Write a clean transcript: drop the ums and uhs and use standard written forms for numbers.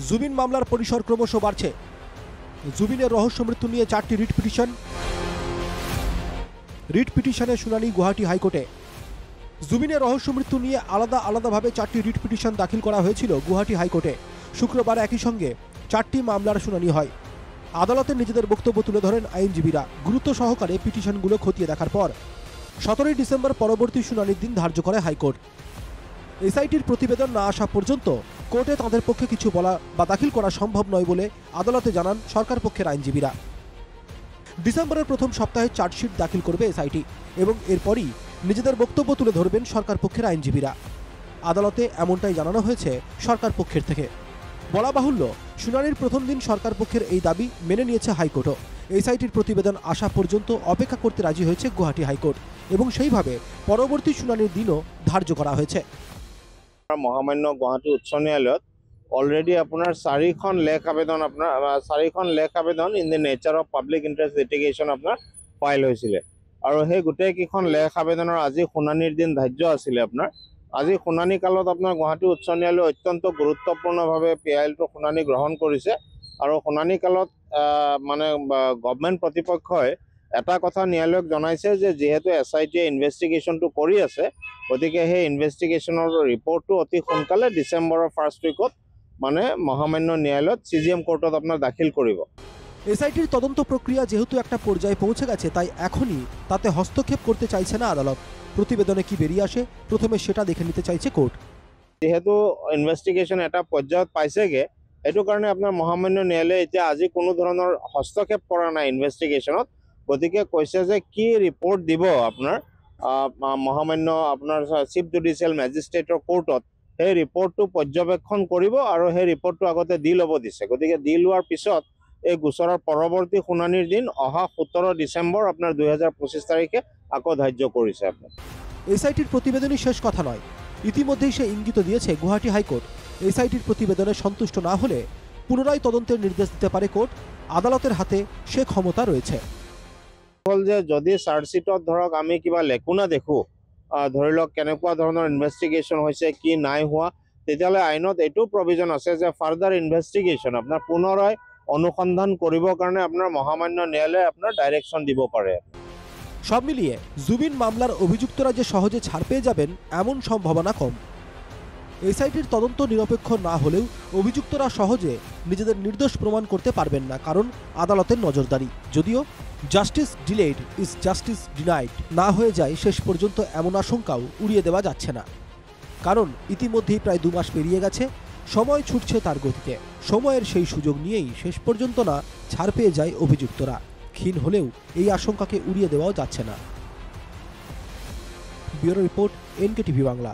জুবিন মামলার পরিসর ক্রমশ বাড়ছে। জুবিনের রহস্য মৃত্যু নিয়ে 4টি রিট পিটিশনের শুনানি গুয়াহাটি হাইকোর্টে। জুবিনের রহস্য মৃত্যু নিয়ে আলাদাভাবে 4টি রিট পিটিশন দাখিল করা হয়েছিল গুয়াহাটি হাইকোর্টে। শুক্রবার একই সঙ্গে 4টি মামলার শুনানি হয়। আদালতে নিজেদের বক্তব্য তুলে ধরেন আইনজীবীরা। গুরুত্ব সহকারে পিটিশনগুলো খতিয়ে দেখার পর 17 ডিসেম্বর পরবর্তী শুনানির দিন ধার্য করে হাইকোর্ট। এসআইটির প্রতিবেদন না আসা পর্যন্ত কোর্টে তাঁদের পক্ষে কিছু বলা বা দাখিল করা সম্ভব নয় বলে আদালতে জানান সরকার পক্ষের আইনজীবীরা। ডিসেম্বরের প্রথম সপ্তাহে চার্জশিট দাখিল করবে এসআইটি এবং এরপরই নিজেদের বক্তব্য তুলে ধরবেন সরকার পক্ষের আইনজীবীরা। আদালতে এমনটাই জানানো হয়েছে সরকার পক্ষের থেকে। বলা বাহুল্য, শুনানির প্রথম দিন সরকার পক্ষের এই দাবি মেনে নিয়েছে হাইকোর্টও। এসআইটির প্রতিবেদন আসা পর্যন্ত অপেক্ষা করতে রাজি হয়েছে গুয়াহাটি হাইকোর্ট এবং সেইভাবে পরবর্তী শুনানির দিনও ধার্য করা হয়েছে। মহামান্য গুৱাহাটী উচ্চ ন্যায়ালয়ত অলৰেডি আপোনাৰ 4খন লেখ আবেদন in the nature of public interest litigation আপোনাৰ ফাইল হৈছিলে আৰু সেই গোটেইকেইখন লেখ আবেদনৰ আজি শুনানিৰ দিন ধাৰ্য আছিলে। আপোনাৰ আজি শুনানি কালত আপোনাৰ গুৱাহাটী উচ্চ ন্যায়ালয়ে অত্যন্ত গুৰুত্বপূৰ্ণভাৱে পিআইএলটোৰ শুনানি গ্ৰহণ কৰিছে আৰু শুনানি কালত মানে গভৰ্ণমেণ্ট প্ৰতিপক্ষই এটা কথা ন্যায়ালয়ক জনাইছে যে যেহেতু এছআইটিয়ে ইনভেষ্টিগেশ্যনটো কৰি আছে, গতিকে সেই ইনভেষ্টিগেশ্যনৰ ৰিপৰ্টটো অতি সোনকালে ডিচেম্বৰৰ ফাৰ্ষ্ট উইকত মানে মহামান্য ন্যায়ালয়ত CGM কোর্টত আপনার দাখিল করিব। এসআইটির তদন্ত প্রক্রিয়া যেহেতু একটা পর্যায়ে পৌঁছে গেছে, তাই এখনই তাতে হস্তক্ষেপ করতে চাইছে না আদালত। প্রতিবেদনে কি বেরিয়ে আসে প্রথমে সেটা দেখে নিতে চাইছে কোর্ট। যেহেতু ইনভেষ্টিগেশ্যন এটা পৰ্যায়ত পাইছেগে, এইটো কাৰণে আপোনাৰ মহামান্য ন্যায়ালয়ে এতিয়া আজি কোনো ধৰণৰ হস্তক্ষেপ কৰা নাই ইনভেষ্টিগেশ্যনত। গতিকে কৈছে যে কি ৰিপৰ্ট দিব আপোনাৰ মহামান্য আপোনাৰ চিফ জুডিচিয়েল মেজিষ্ট্ৰেটৰ কোৰ্টত সেই ৰিপৰ্টটো পৰ্যবেক্ষণ কৰিব আৰু সেই ৰিপৰ্টটো আগতে দি ল'ব দিছে। গতিকে দি লোৱাৰ পিছত এই গোচৰৰ পৰৱৰ্তী শুনানিৰ দিন অহা 17 ডিচেম্বৰ আপোনাৰ 2025 তাৰিখে আকৌ ধাৰ্য কৰিছে। আপোনাৰ এসআইটির প্রতিবেদনই শেষ কথা নয়, ইতিমধ্যেই সে ইঙ্গিত দিয়েছে গুয়াহাটি হাইকোর্ট। এসআইটির প্রতিবেদনে সন্তুষ্ট না হলে পুনরায় তদন্তের নির্দেশ দিতে পারে কোর্ট। আদালতের হাতে সে ক্ষমতা রয়েছে। হল যে যদি চাৰ্জশ্বিটত ধৰক আমি কিবা লেকুনা দেখো, ধৰি লওক কেনেকুৱা ধৰণৰ ইনভেষ্টিগেশ্যন হৈছে কি নাই হোৱা, তেতিয়াহ'লে আইনত এইটো প্ৰভিজন আছে যে ফাৰ্দাৰ ইনভেষ্টিগেশ্যন আপোনাৰ পুনৰাই অনুসন্ধান কৰিবৰ কাৰণে আপোনাৰ মহামান্য ন্যায়ালয়ে আপোনাৰ ডাইৰেকশ্যন দিব পাৰে। সব মিলিয়ে জুবিন মামলার অভিযুক্তরা যে সহজে ছাড় পেয়ে যাবেন এমন সম্ভাবনা কম। এসআইটির তদন্ত নিরপেক্ষ না হলেও অভিযুক্তরা সহজে নিজেদের নির্দোষ প্রমাণ করতে পারবেন না, কারণ আদালতের নজরদারি। যদিও justice delayed is justice denied না হয়ে যায় শেষ পর্যন্ত, এমন আশঙ্কাও উড়িয়ে দেওয়া যাচ্ছে না। কারণ ইতিমধ্যেই প্রায় 2 মাস পেরিয়ে গেছে, সময় ছুটছে তার গতিতে। সময়ের সেই সুযোগ নিয়েই শেষ পর্যন্ত না ছাড় পেয়ে যায় অভিযুক্তরা। ক্ষীণ হলেও এই আশঙ্কাকে উড়িয়ে দেওয়াও যাচ্ছে না। Bureau report, NKTV Bangla.